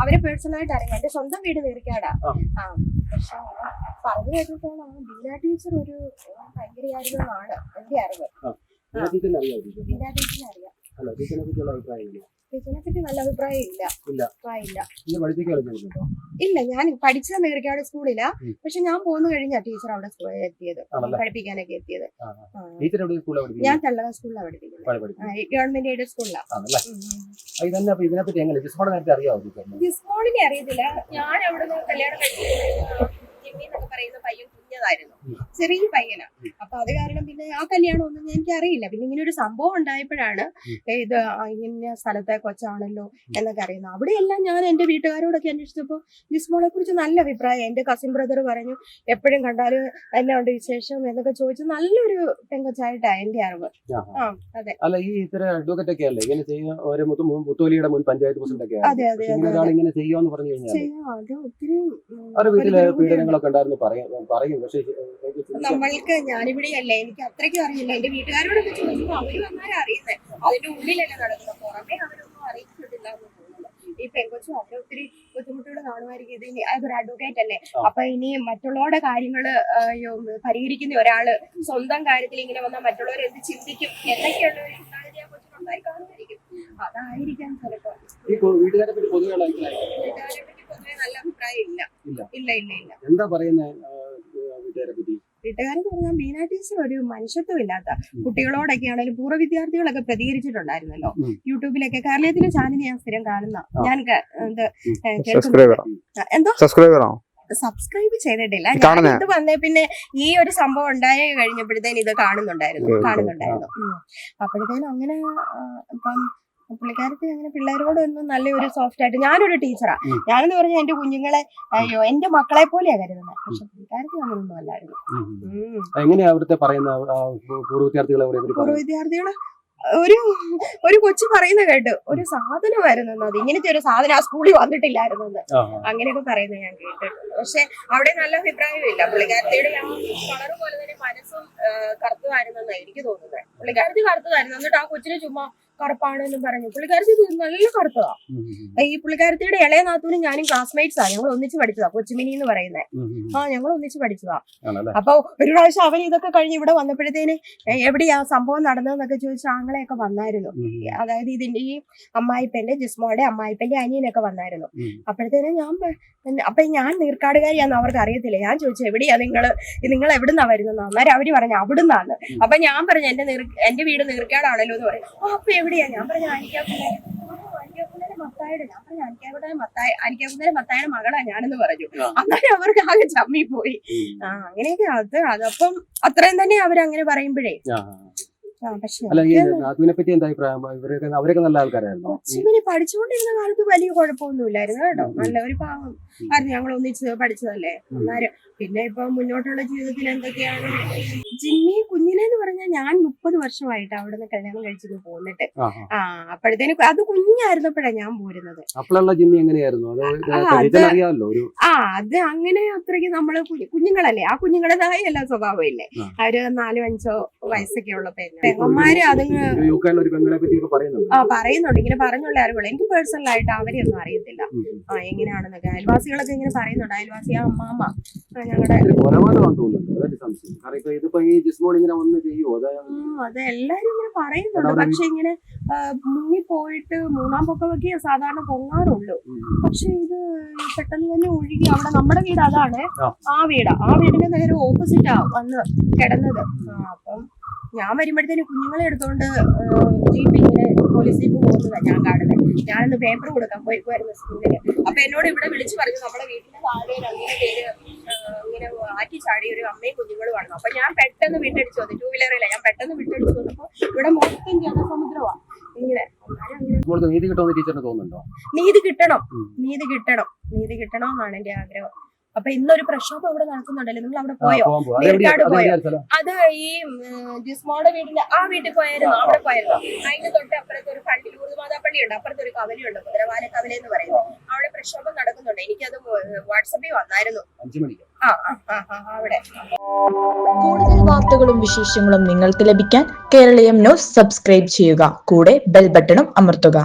അവരെ പേഴ്സണലായിട്ട് അറിയാം. എന്റെ സ്വന്തം വീട് നീർക്കാടാ. പക്ഷെ പറഞ്ഞു കേട്ടിട്ടാണ് ബീന ടീച്ചർ ഒരു ഭയങ്കരയായിരുന്നാണ് എന്റെ അറിവ്. ബീന ടീച്ചറിനെ അറിയാം. ടീച്ചറിനെ പറ്റി നല്ല അഭിപ്രായം ഇല്ല. ഞാൻ പഠിച്ചത് നീർക്കാട് സ്കൂളിലാ. പക്ഷെ ഞാൻ പോന്നു കഴിഞ്ഞാ ടീച്ചർ അവിടെ എത്തിയത്, പഠിപ്പിക്കാനൊക്കെ എത്തിയത്. ഞാൻ തള്ളക സ്കൂളിലാണ് പഠിപ്പിക്കുന്നത്, ഗവൺമെന്റ് എയ്ഡഡ് സ്കൂളിലാണ്. ജിസ്മോളിനെ അറിയത്തില്ല. ഞാൻ അവിടെ കല്യാണം കഴിച്ചു ജിമ്മി എന്നൊക്കെ പറയുന്ന പയ്യൻ കുഞ്ഞതായിരുന്നു, ചെറിയ പയ്യനാ. അപ്പൊ അത് കാരണം പിന്നെ ആ കല്യാണം ഒന്നും എനിക്ക് അറിയില്ല. പിന്നെ ഇങ്ങനെ ഒരു സംഭവം ഉണ്ടായപ്പോഴാണ് ഇത് ഇന്ന സ്ഥലത്തെ കൊച്ചാണല്ലോ എന്നൊക്കെ അറിയുന്നത്. അവിടെയെല്ലാം ഞാൻ എന്റെ വീട്ടുകാരോടൊക്കെ അന്വേഷിച്ചപ്പോ ജിസ്മോളെ കുറിച്ച് നല്ല അഭിപ്രായം. എന്റെ കസിൻ ബ്രദർ പറഞ്ഞു എപ്പോഴും കണ്ടാലും എന്നെ ഉണ്ട് വിശേഷം എന്നൊക്കെ ചോദിച്ചു. നല്ലൊരു പെങ്കൊച്ചായിട്ടാ എന്റെ അറിവ്. അതെ. അല്ല, ഈ ഇത്തരം അഡ്വക്കേറ്റ് ഒക്കെ അല്ലേ ഇങ്ങനെ ചെയ്യുന്ന മുത്തോലിയുടെ മുൻ പഞ്ചായത്ത് പ്രസിഡന്റ് ഒക്കെ ഇങ്ങനെ ചെയ്യാന്ന് പറഞ്ഞു കഴിഞ്ഞാൽ അത് ഒത്തിരി അവരുടെ വീട്ടിലെ പീഡനങ്ങളൊക്കെ ഉണ്ടായിരുന്നു പറയും. പക്ഷെ നമ്മൾക്ക് ഞാനിവിടെയല്ലേ, എനിക്ക് അത്രയ്ക്കും അറിയില്ല. എന്റെ വീട്ടുകാരോടൊക്കെ ചോദിച്ചപ്പോ അവര് വന്നാലും അറിയുന്നത് അതിന്റെ ഉള്ളിലല്ലേ നടക്കുന്നത്, പുറമെ അവരൊന്നും അറിയിച്ചിട്ടില്ല എന്ന് തോന്നുന്നു. ഈ പെങ്കൊച്ചും അവരെ ഒത്തിരി ബുദ്ധിമുട്ടുകൾ കാണുമായിരിക്കും. ഇത് അതൊരു അഡ്വക്കേറ്റ് അല്ലേ, അപ്പൊ ഇനി മറ്റുള്ളവരുടെ കാര്യങ്ങള് പരിഹരിക്കുന്ന ഒരാള് സ്വന്തം കാര്യത്തിൽ ഇങ്ങനെ വന്നാൽ മറ്റുള്ളവർ എന്ത് ചിന്തിക്കും എന്നൊക്കെയുള്ള ഒരു ചിന്താഗതി ആ കൊച്ചിനുണ്ടായി കാണുമായിരിക്കും. അതായിരിക്കാം ചിലപ്പോ. വീട്ടുകാരെ പറ്റി പൊതുവെ നല്ല അഭിപ്രായം ഇല്ല. എന്താ പറയുന്നത് വീട്ടുകാരെന്ന് പറഞ്ഞാൽ ബീന ടീച്ചർ ഒരു മനുഷ്യത്വം ഇല്ലാത്ത കുട്ടികളോടൊക്കെ ആണെങ്കിലും പൂർവ്വ വിദ്യാർത്ഥികളൊക്കെ പ്രതികരിച്ചിട്ടുണ്ടായിരുന്നല്ലോ യൂട്യൂബിലൊക്കെ. കേരളത്തിന്റെ ചാനൽ ഞാൻ സ്ഥിരം കാണുന്ന, ഞാൻ സബ്സ്ക്രൈബ് ചെയ്തിട്ടില്ല. ഞാൻ ഇത് വന്നേ പിന്നെ ഈ ഒരു സംഭവം ഉണ്ടായി കഴിഞ്ഞപ്പോഴത്തേനും ഇത് കാണുന്നുണ്ടായിരുന്നു. അപ്പോഴത്തേനും അങ്ങനെ ഇപ്പം പുള്ളിക്കാരത്തി അങ്ങനെ പിള്ളേരോടൊന്നും നല്ലൊരു സോഫ്റ്റ് ആയിട്ട്. ഞാനൊരു ടീച്ചറാ, ഞാനെന്ന് പറഞ്ഞാൽ എന്റെ കുഞ്ഞുങ്ങളെ എന്റെ മക്കളെ പോലെയാ കരുതുന്നത്. പക്ഷെ പുള്ളിക്കാരത്തി അങ്ങനൊന്നും അല്ലായിരുന്നു. പൂർവ്വ വിദ്യാർത്ഥികള് ഒരു കൊച്ചു പറയുന്ന കേട്ട് ഒരു സാധനം വരുന്നത്, അത് ഇങ്ങനത്തെ ഒരു സാധനം ആ സ്കൂളിൽ വന്നിട്ടില്ലായിരുന്നെന്ന് അങ്ങനെയൊക്കെ പറയുന്നത് ഞാൻ കേട്ടിട്ടുണ്ട്. പക്ഷെ അവിടെ നല്ല അഭിപ്രായം ഇല്ല. പുള്ളിക്കാരത്തിയുടെ ആ കളറ് പോലെ തന്നെ മനസ്സും കറുത്തതായിരുന്നെന്നാണ് എനിക്ക് തോന്നുന്നത്. പുള്ളിക്കാരത്തി കറുത്തതായിരുന്നു, എന്നിട്ട് ആ കൊച്ചിനെ ചുമ്മാ കറുപ്പാണെന്നും പറഞ്ഞു. പുള്ളിക്കാരത്തി നല്ല കറുത്തതാ. ഈ പുള്ളിക്കാരത്തിയുടെ ഇളയ നാത്തൂനും ഞാനും ക്ലാസ്മേറ്റ്സ് ആ, ഞങ്ങൾ ഒന്നിച്ച് പഠിച്ചതാ. കൊച്ചുമിനി എന്ന് പറയുന്നത്. ഞങ്ങൾ ഒന്നിച്ച് പഠിച്ചതാ. അപ്പൊ ഒരു പ്രാവശ്യം അവൻ ഇതൊക്കെ കഴിഞ്ഞ് ഇവിടെ വന്നപ്പോഴത്തേന് എവിടെയാ സംഭവം നടന്നതെന്നൊക്കെ ചോദിച്ച ആങ്ങളെയൊക്കെ വന്നായിരുന്നു. അതായത് ഇതിന്റെ ഈ അമ്മായിപ്പന്റെ ജിസ്മോളുടെ അമ്മായിപ്പന്റെ അനിയനൊക്കെ വന്നായിരുന്നു. അപ്പോഴത്തേനും ഞാൻ നീർക്കാടുകാരിയാന്ന് അവർക്ക് അറിയത്തില്ല. ഞാൻ ചോദിച്ചു എവിടെയാ നിങ്ങൾ എവിടുന്നാ വരുന്നത്? അന്നേരം അവര് പറഞ്ഞു അവിടുന്നാണ്. അപ്പൊ ഞാൻ പറഞ്ഞു എന്റെ വീട് നീർക്കാടാണല്ലോ എന്ന് പറയും. അപ്പൊ എവിടെയാ? ഞാൻ പറഞ്ഞു അനിക്കാക്കുന്നിലെ മത്തായുടെ. ഞാൻ പറഞ്ഞു അനിക്കാക്കുന്നിലെ മത്തായുടെ മകളാ ഞാനെന്ന് പറഞ്ഞു. അന്നേരം അവർക്ക് ആകെ ചമ്മി പോയി. അങ്ങനെയൊക്കെ അതപ്പം അത്രയും തന്നെ അവരങ്ങനെ പറയുമ്പോഴേ. കൊച്ചിമിനി പഠിച്ചുകൊണ്ടിരുന്ന കാലത്ത് വലിയ കുഴപ്പമൊന്നുമില്ലായിരുന്നു കേട്ടോ. നല്ല ഒരു പാവം ആയിരുന്നു. ഞങ്ങൾ ഒന്നിച്ച് പഠിച്ചതല്ലേ. അന്നേരം പിന്നെ ഇപ്പൊ മുന്നോട്ടുള്ള ജീവിതത്തിൽ എന്തൊക്കെയാണ്. ജിമ്മി കുഞ്ഞിനെന്ന് പറഞ്ഞാൽ ഞാൻ 30 വർഷമായിട്ട് അവിടെ നിന്ന് കല്യാണം കഴിച്ചിട്ട് പോന്നിട്ട്. അപ്പോഴത്തേനും അത് കുഞ്ഞായിരുന്നപ്പോഴാ ഞാൻ പോരുന്നത്. അത് അങ്ങനെ അത്രയ്ക്ക് നമ്മള് കുഞ്ഞുങ്ങളല്ലേ, ആ കുഞ്ഞുങ്ങളുടേതായ എല്ലാ സ്വഭാവം ഇല്ലേ. അവര് 4-5 വയസ്സൊക്കെ ഉള്ള പെങ്ങന്മാര് അതുങ്ങ് പറയുന്നുണ്ട്. ഇങ്ങനെ പറഞ്ഞുള്ള അറിവുകൾ എനിക്ക് പേഴ്സണലായിട്ട് അവരെയൊന്നും അറിയത്തില്ല എങ്ങനെയാണെന്നൊക്കെ. അയൽവാസികളൊക്കെ ഇങ്ങനെ പറയുന്നുണ്ട്. അയൽവാസി അമ്മാമ്മ ഞങ്ങളുടെ അതെല്ലാരും ഇങ്ങനെ പറയുന്നുണ്ട്. പക്ഷെ ഇങ്ങനെ മുങ്ങിപ്പോയിട്ട് 3-ാം പൊക്കമൊക്കെ സാധാരണ പൊങ്ങാറുള്ളൂ. പക്ഷെ ഇത് പെട്ടെന്ന് തന്നെ ഒഴുകി. അവിടെ നമ്മുടെ വീട് അതാണ്, ആ വീടിന്റെ നേരെ ഓപ്പോസിറ്റാ വന്ന് കിടന്നത്. അപ്പം ഞാൻ വരുമ്പോഴത്തേന് കുഞ്ഞുങ്ങളെ എടുത്തോണ്ട് ജീപ്പ് ഇങ്ങനെ പോലീസ് ജീപ്പ് പോകുന്നതാണ് ഞാൻ കാണുന്നത്. ഞാനൊന്ന് പേപ്പർ കൊടുക്കാൻ പോയിരുന്നു സ്കൂളില്. അപ്പൊ എന്നോട് ഇവിടെ വിളിച്ചു പറഞ്ഞു നമ്മുടെ വീട്ടിന്റെ താഴെ 2 പേര് ഇങ്ങനെ ആറ്റി ചാടി ഒരു അമ്മയും കുഞ്ഞുങ്ങളും വന്നു. അപ്പൊ ഞാൻ പെട്ടെന്ന് വിട്ടടിച്ചു വന്നു. 2 വീലറില്ല, ഞാൻ പെട്ടെന്ന് വിട്ടടിച്ചു വന്നപ്പോ ഇവിടെ മൊത്തം ജനസമുദ്രമാണ്. ഇങ്ങനെ നീതി കിട്ടണം എന്നാണ് എന്റെ ആഗ്രഹം. അപ്പൊ ഇന്നൊരു പ്രക്ഷോഭം അവിടെ നടക്കുന്നുണ്ടല്ലോ, നിങ്ങൾ അവിടെ പോയോ? നീർക്കാട് പോയോ? അത് ഈ ജിസ്മോളുടെ വീട്ടിൽ പോയായിരുന്നു. അവിടെ പോയായിരുന്നു. അതിന് തൊട്ട് അപ്പുറത്ത് ഒരു പള്ളി, ലൂർദ് മാതാപ്പള്ളി ഉണ്ട്, അപ്പുറത്ത് ഒരു കവലയുണ്ട്, കുതിരവാല കവല എന്ന് പറയുന്നത്. അവിടെ പ്രക്ഷോഭം നടക്കുന്നുണ്ട്. എനിക്കത് വാട്സപ്പിൽ വന്നായിരുന്നു. അവിടെ കൂടുതൽ വാർത്തകളും വിശേഷങ്ങളും നിങ്ങൾക്ക് ലഭിക്കാൻ കേരളീയം ന്യൂസ് സബ്സ്ക്രൈബ് ചെയ്യുക. കൂടെ ബെൽ ബട്ടണും അമർത്തുക.